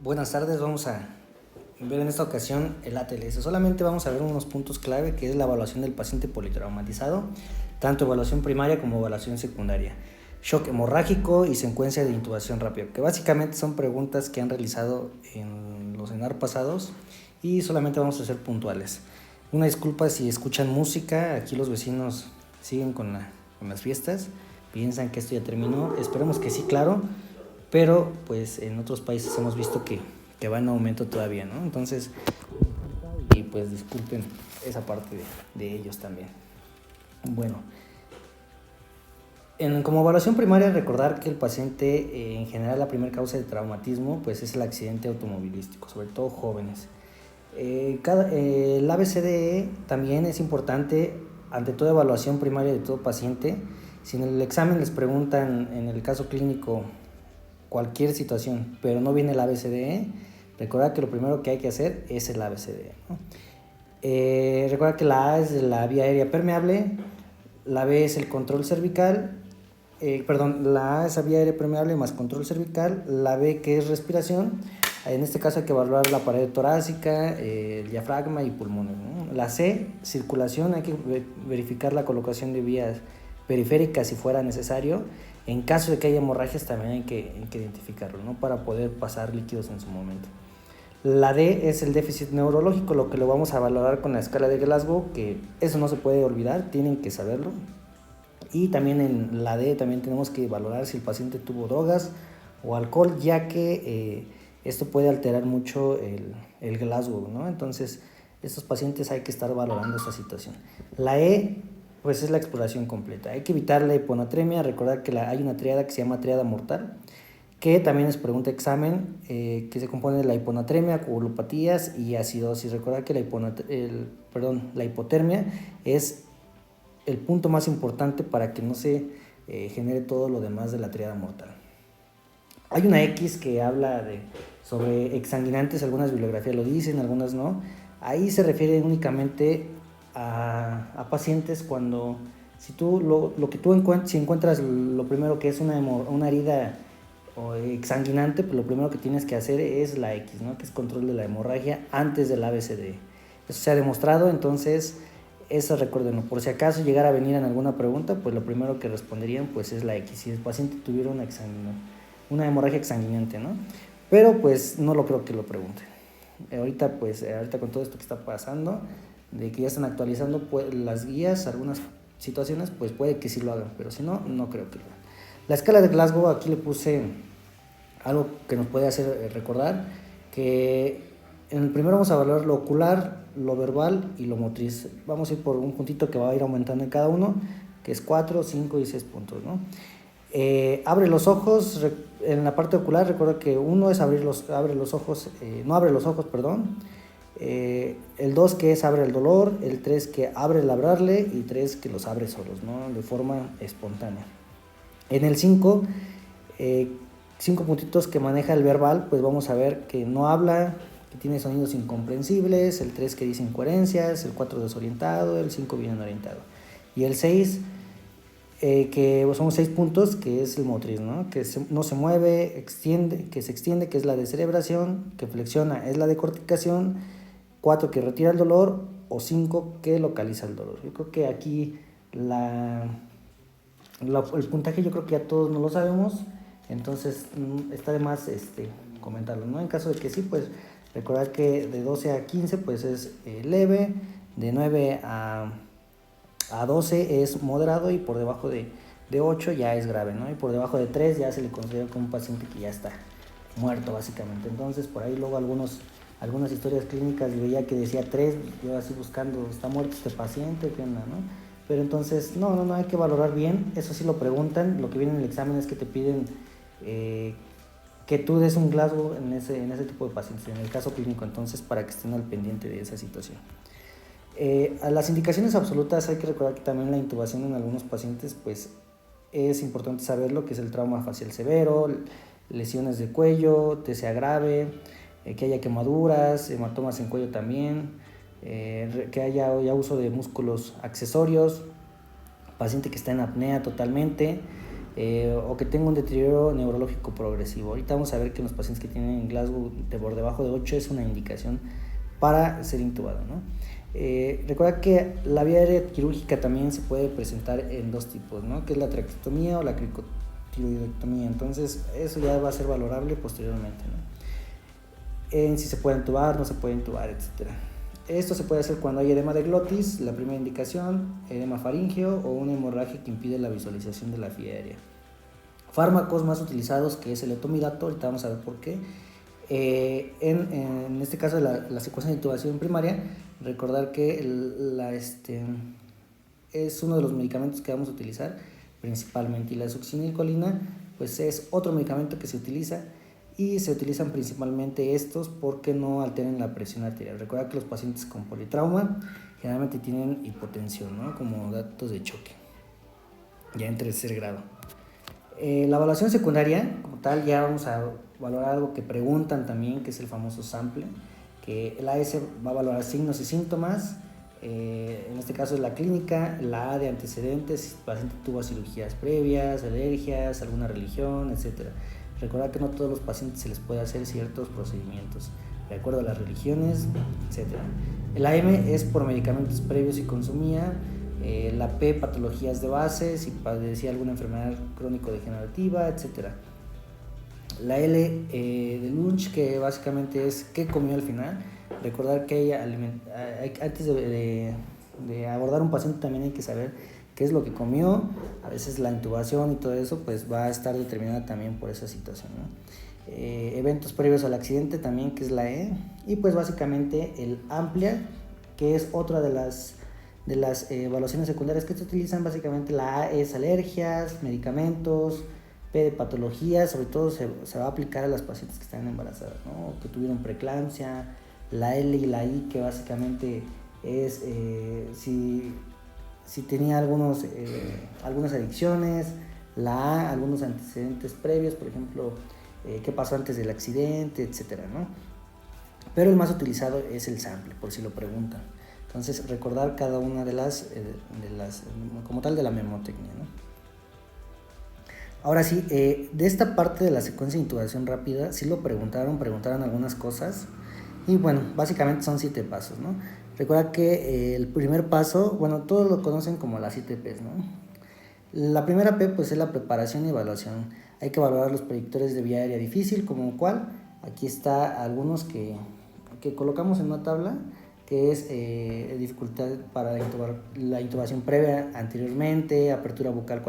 Buenas tardes, vamos a ver en esta ocasión el ATLS. Solamente vamos a ver unos puntos clave que es la evaluación del paciente politraumatizado, tanto evaluación primaria como evaluación secundaria, shock hemorrágico y secuencia de intubación rápida, que básicamente son preguntas que han realizado en los ENAR pasados y solamente vamos a ser puntuales. Una disculpa si escuchan música, aquí los vecinos siguen con las fiestas, piensan que esto ya terminó, esperemos que sí, claro, pero pues en otros países hemos visto que va en aumento todavía, ¿no? Entonces, y pues disculpen esa parte de ellos también. Bueno, como evaluación primaria, recordar que el paciente, en general, la primera causa de traumatismo pues es el accidente automovilístico, sobre todo jóvenes. El ABCDE también es importante ante toda evaluación primaria de todo paciente. Si en el examen les preguntan, en el caso clínico, cualquier situación, pero no viene el ABCDE, recordar que lo primero que hay que hacer es el ABCDE, ¿no? Recuerda que la A es la vía aérea permeable, la B es el control cervical, la A es la vía aérea permeable más control cervical, la B que es respiración, en este caso hay que evaluar la pared torácica, el diafragma y pulmones, ¿no? La C, circulación, hay que verificar la colocación de vías periféricas si fuera necesario. En caso de que haya hemorragias también hay que identificarlo, ¿no? Para poder pasar líquidos en su momento. La D es el déficit neurológico, lo que lo vamos a valorar con la escala de Glasgow, que eso no se puede olvidar, tienen que saberlo. Y también en la D también tenemos que valorar si el paciente tuvo drogas o alcohol, ya que esto puede alterar mucho el Glasgow, ¿no? Entonces, estos pacientes hay que estar valorando esta situación. La E pues es la exploración completa. Hay que evitar la hiponatremia, recordar que hay una triada que se llama triada mortal, que también es pregunta de examen, que se compone de la hiponatremia, coagulopatías y acidosis. Recordar que la hipotermia es el punto más importante para que no se genere todo lo demás de la triada mortal. Hay una X que habla sobre exsanguinantes, algunas bibliografías lo dicen, algunas no. Ahí se refiere únicamente a pacientes cuando, si encuentras lo primero que es una herida exsanguinante, pues lo primero que tienes que hacer es la X, ¿no? Que es control de la hemorragia antes del ABCD. Eso se ha demostrado, entonces eso recuérdenlo. Por si acaso llegara a venir en alguna pregunta, pues lo primero que responderían pues es la X, si el paciente tuviera una hemorragia exsanguinante, ¿no? Pero pues no lo creo que lo pregunten. Ahorita con todo esto que está pasando, de que ya están actualizando pues, las guías, algunas situaciones, pues puede que sí lo hagan, pero si no, no creo que lo hagan. La escala de Glasgow, aquí le puse algo que nos puede hacer recordar, que en el primero vamos a evaluar lo ocular, lo verbal y lo motriz. Vamos a ir por un puntito que va a ir aumentando en cada uno, que es 4, 5 y 6 puntos, ¿no? Abre los ojos, en la parte ocular recuerda que uno es abre los ojos, no abre los ojos, perdón. El 2 que es abre el dolor, el 3 que abre el hablarle y 3 que los abre solos, ¿no? De forma espontánea. En el 5, 5 puntitos que maneja el verbal, pues vamos a ver que no habla, que tiene sonidos incomprensibles, el 3 que dice incoherencias, el 4 desorientado, el 5 bien orientado. Y el 6, que son 6 puntos, que es el motriz, ¿no? Que no se mueve, que se extiende, que es la descerebración, que flexiona, es la decorticación, 4 que retira el dolor o 5 que localiza el dolor. Yo creo que aquí el puntaje yo creo que ya todos no lo sabemos, entonces está de más comentarlo, ¿no? En caso de que sí, pues recordar que de 12 a 15 pues es leve, de 9 a 12 es moderado y por debajo de 8 ya es grave, ¿no? Y por debajo de 3 ya se le considera como un paciente que ya está muerto básicamente. Entonces por ahí luego algunas historias clínicas veía que decía 3, yo así buscando, ¿está muerto este paciente? ¿Qué onda, no? Pero entonces no, hay que valorar bien, eso sí lo preguntan, lo que viene en el examen es que te piden que tú des un Glasgow en ese tipo de pacientes, en el caso clínico, entonces para que estén al pendiente de esa situación. A las indicaciones absolutas hay que recordar que también la intubación en algunos pacientes pues es importante saber lo que es el trauma facial severo, lesiones de cuello, TCA grave, que haya quemaduras, hematomas en cuello también, que haya ya uso de músculos accesorios, paciente que está en apnea totalmente, o que tenga un deterioro neurológico progresivo. Ahorita vamos a ver que en los pacientes que tienen Glasgow por debajo de 8 es una indicación para ser intubado, ¿no? Recuerda que la vía aérea quirúrgica también se puede presentar en dos tipos, ¿no? Que es la traqueotomía o la cricotiroidectomía. Entonces eso ya va a ser valorable posteriormente, ¿no? En si se puede intubar, no se puede intubar, etc. Esto se puede hacer cuando hay edema de glotis, la primera indicación, edema faríngeo o una hemorragia que impide la visualización de la vía aérea. Fármacos más utilizados, que es el etomidato, ahorita vamos a ver por qué. En este caso, la secuencia de intubación primaria, recordar que es uno de los medicamentos que vamos a utilizar principalmente, y la succinilcolina pues es otro medicamento que se utiliza, y se utilizan principalmente estos porque no alteran la presión arterial. Recuerda que los pacientes con politrauma generalmente tienen hipotensión, ¿no? Como datos de choque, ya en tercer grado. La evaluación secundaria, como tal, ya vamos a valorar algo que preguntan también, que es el famoso sample, que el AS va a valorar signos y síntomas, en este caso es la clínica, la A de antecedentes, si el paciente tuvo cirugías previas, alergias, alguna religión, etc. Recuerda que no todos los pacientes se les puede hacer ciertos procedimientos, de acuerdo a las religiones, etc. El AM es por medicamentos previos y consumía. La P, patologías de base, si padecía alguna enfermedad crónico-degenerativa, etc. La L de lunch, que básicamente es qué comió al final. Recordar que antes de abordar un paciente también hay que saber qué es lo que comió. A veces la intubación y todo eso pues va a estar determinada también por esa situación, ¿no? Eventos previos al accidente también, que es la E. Y pues básicamente el amplia, que es otra de las evaluaciones secundarias que se utilizan. Básicamente la A es alergias, medicamentos, P de patologías, sobre todo se va a aplicar a las pacientes que están embarazadas, ¿no? Que tuvieron preeclampsia. La L y la I, que básicamente es si tenía algunas adicciones. La A, algunos antecedentes previos, por ejemplo, qué pasó antes del accidente, etcétera, ¿no? Pero el más utilizado es el sample, por si lo preguntan. Entonces, recordar cada una de las como tal, de la memotecnia, ¿no? Ahora sí, de esta parte de la secuencia de intubación rápida, sí lo preguntaron algunas cosas, y bueno, básicamente son 7 pasos, ¿no? Recuerda que el primer paso, bueno, todos lo conocen como las 7 P's, ¿no? La primera P pues es la preparación y evaluación. Hay que evaluar los predictores de vía aérea difícil, como cuál. Aquí está algunos que colocamos en una tabla, que es dificultad para la intubación previa anteriormente, apertura bucal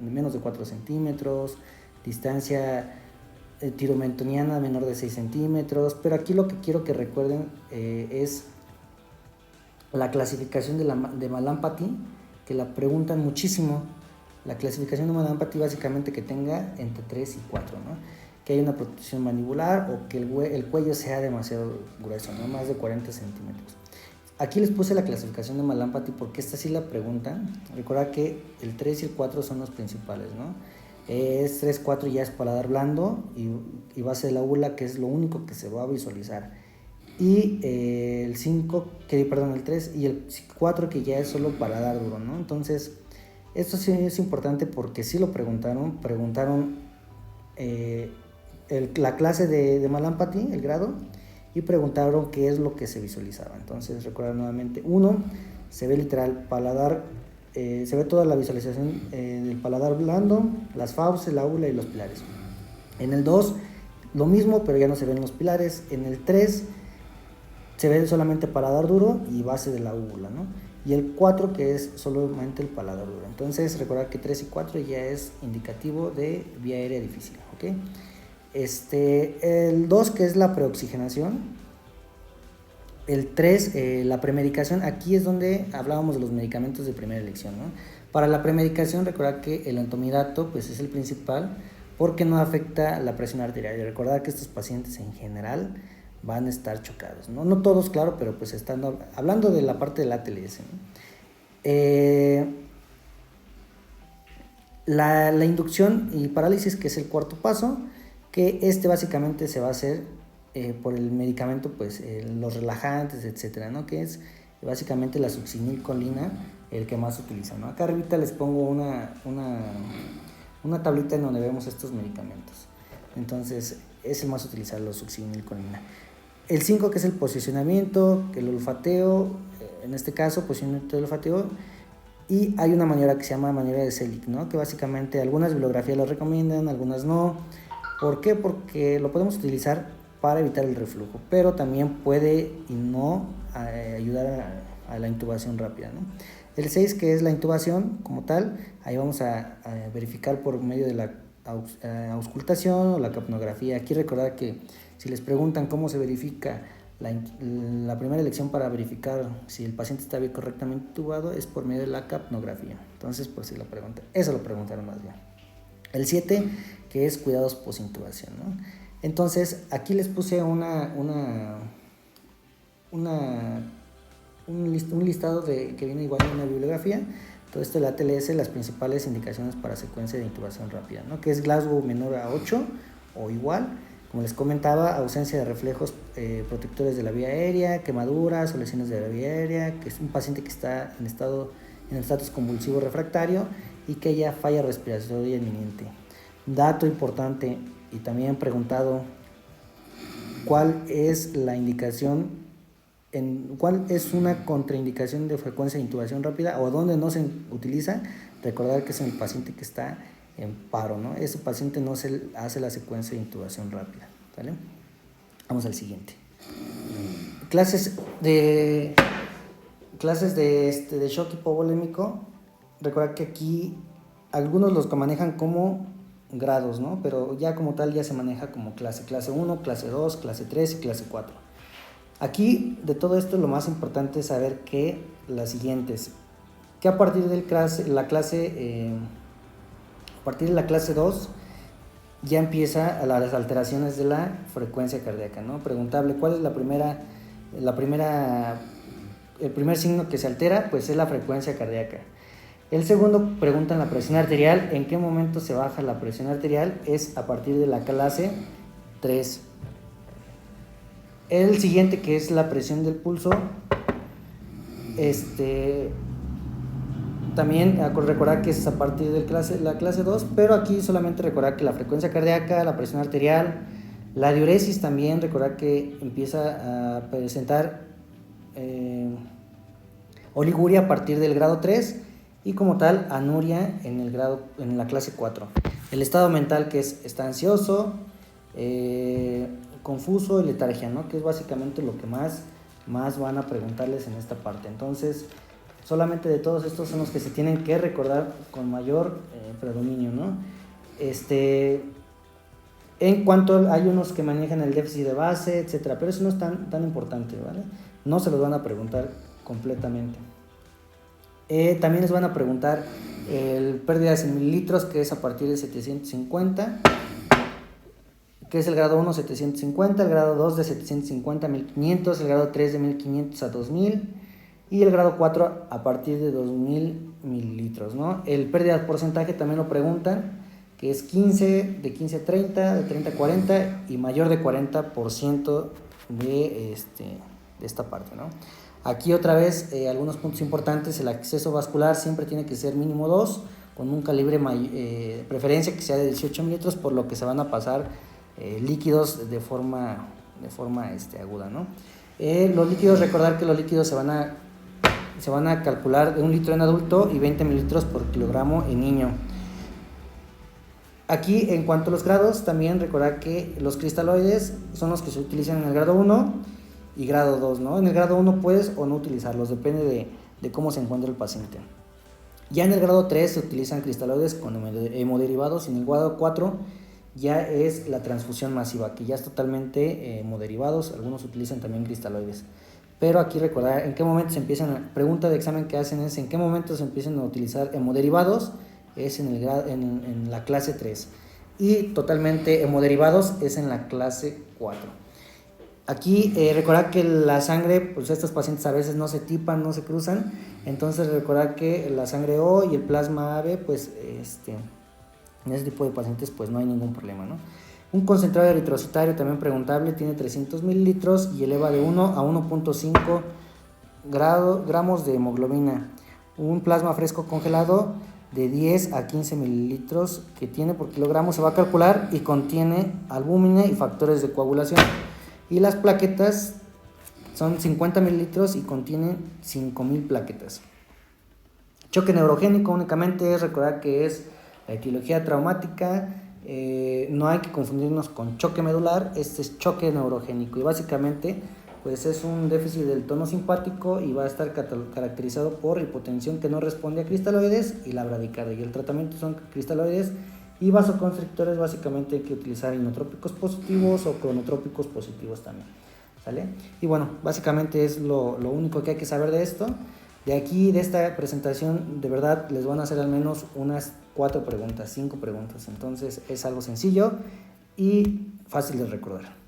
de menos de 4 centímetros, distancia tiromentoniana menor de 6 centímetros, pero aquí lo que quiero que recuerden es la clasificación de Malampati, que la preguntan muchísimo. La clasificación de Malampati básicamente que tenga entre 3 y 4, ¿no? Que haya una protrusión mandibular o que el cuello sea demasiado grueso, ¿no? Más de 40 centímetros. Aquí les puse la clasificación de Malampati porque esta sí la preguntan. Recuerda que el 3 y el 4 son los principales, ¿no? Es 3, 4 ya es paladar blando y base de la úvula, que es lo único que se va a visualizar. Y el 3 y el 4 que ya es solo paladar duro, ¿no? Entonces, esto sí es importante porque sí lo preguntaron la clase de Malampati, el grado, y preguntaron qué es lo que se visualizaba. Entonces, recuerda nuevamente, 1, se ve literal paladar, se ve toda la visualización del paladar blando, las fauces, la úvula y los pilares. En el 2, lo mismo, pero ya no se ven los pilares. En el 3, se ve solamente paladar duro y base de la úvula, ¿no? Y el 4, que es solamente el paladar duro. Entonces, recordar que 3 y 4 ya es indicativo de vía aérea difícil, ¿ok? El 2, que es la preoxigenación. El 3, la premedicación. Aquí es donde hablábamos de los medicamentos de primera elección, ¿no? Para la premedicación, recordar que el etomidato pues, es el principal porque no afecta la presión arterial. Y recordar que estos pacientes en general van a estar chocados, ¿no? No todos, claro, pero pues estando hablando de la parte del ATLS, ¿no? La inducción y parálisis, que es el cuarto paso, que básicamente se va a hacer por el medicamento, pues los relajantes, etcétera, ¿no? Que es básicamente la succinilcolina, el que más se utiliza, ¿no? Acá arribita les pongo una una tablita en donde vemos estos medicamentos. Entonces es el más utilizado, la succinilcolina. El 5, que es el posicionamiento, el olfateo, en este caso posicionamiento del olfateo. Y hay una maniobra que se llama maniobra de Selig, ¿no? Que básicamente algunas bibliografías lo recomiendan, algunas no. ¿Por qué? Porque lo podemos utilizar para evitar el reflujo, pero también puede y no ayudar a la intubación rápida, ¿no? El 6, que es la intubación como tal, ahí vamos a verificar por medio de la auscultación o la capnografía. Aquí recordar que si les preguntan cómo se verifica la primera elección para verificar si el paciente está bien correctamente intubado es por medio de la capnografía. Entonces, por si lo preguntan, eso lo preguntaron más bien. El 7, que es cuidados posintubación, ¿no? Entonces, aquí les puse un listado que viene igual en una bibliografía. Todo esto es la TLS, las principales indicaciones para secuencia de intubación rápida, ¿no? Que es Glasgow menor a 8 o igual. Como les comentaba, ausencia de reflejos protectores de la vía aérea, quemaduras o lesiones de la vía aérea, que es un paciente que está en estatus convulsivo refractario y que ya falla respiratoria inminente. Dato importante y también preguntado, ¿cuál es la indicación, cuál es una contraindicación de frecuencia de intubación rápida o dónde no se utiliza? Recordar que es en el paciente que está en paro, ¿no? Ese paciente no se hace la secuencia de intubación rápida, ¿vale? Vamos al siguiente. Clases de shock hipovolémico. Recuerda que aquí algunos los manejan como grados, ¿no? Pero ya como tal ya se maneja como clase 1, clase 2, clase 3 y clase 4. Aquí de todo esto lo más importante es saber que las siguientes, que a partir de la clase 2 ya empieza las alteraciones de la frecuencia cardíaca, ¿no? Preguntable, ¿cuál es el primer signo que se altera? Pues es la frecuencia cardíaca. El segundo, preguntan la presión arterial. ¿En qué momento se baja la presión arterial? Es a partir de la clase 3. El siguiente, que es la presión del pulso, también recordar que es a partir de la clase 2, pero aquí solamente recordar que la frecuencia cardíaca, la presión arterial, la diuresis también, recordar que empieza a presentar oliguria a partir del grado 3 y como tal anuria en la clase 4. El estado mental, que está ansioso, confuso y letargia, ¿no? Que es básicamente lo que más van a preguntarles en esta parte. Entonces, solamente de todos estos son los que se tienen que recordar con mayor predominio, ¿no? En cuanto hay unos que manejan el déficit de base, etcétera, pero eso no es tan importante, ¿vale? No se los van a preguntar completamente. También les van a preguntar el pérdidas en mililitros, que es a partir de 750, que es el grado 1 750, el grado 2 de 750 a 1500, el grado 3 de 1500 a 2000 y el grado 4 a partir de 2000 mililitros, ¿no? El pérdida de porcentaje también lo preguntan, que es 15, de 15 a 30, de 30 a 40 y mayor de 40% de esta parte, ¿no? Aquí otra vez algunos puntos importantes. El acceso vascular siempre tiene que ser mínimo 2, con un calibre preferencia que sea de 18 mililitros, por lo que se van a pasar líquidos de forma aguda, ¿no? Los líquidos, recordar que los líquidos se van a calcular de 1 litro en adulto y 20 mililitros por kilogramo en niño. Aquí, en cuanto a los grados, también recordar que los cristaloides son los que se utilizan en el grado 1 y grado 2, ¿no? En el grado 1 puedes o no utilizarlos, depende de cómo se encuentra el paciente. Ya en el grado 3 se utilizan cristaloides con hemoderivados y en el grado 4 ya es la transfusión masiva, que ya es totalmente hemoderivados. Algunos utilizan también cristaloides. Pero aquí recordar en qué momento se empiezan, pregunta de examen que hacen es en qué momento se empiezan a utilizar hemoderivados, es en la clase 3. Y totalmente hemoderivados es en la clase 4. Aquí recordar que la sangre, pues estos pacientes a veces no se tipan, no se cruzan, entonces recordar que la sangre O y el plasma AB, pues en ese tipo de pacientes pues no hay ningún problema, ¿no? Un concentrado eritrocitario también preguntable, tiene 300 mililitros y eleva de 1 a 1.5 gramos de hemoglobina. Un plasma fresco congelado de 10 a 15 mililitros que tiene por kilogramo se va a calcular y contiene albúmina y factores de coagulación. Y las plaquetas son 50 mililitros y contienen 5000 plaquetas. Choque neurogénico únicamente es recordar que es la etiología traumática. No hay que confundirnos con choque medular, este es choque neurogénico y básicamente pues es un déficit del tono simpático y va a estar caracterizado por hipotensión que no responde a cristaloides y la bradicardia. Y el tratamiento son cristaloides y vasoconstrictores. Básicamente hay que utilizar inotrópicos positivos o cronotrópicos positivos también, ¿sale? Y bueno, básicamente es lo único que hay que saber de esto. De aquí, de esta presentación, de verdad les van a hacer al menos unas 4 preguntas, 5 preguntas. Entonces es algo sencillo y fácil de recordar.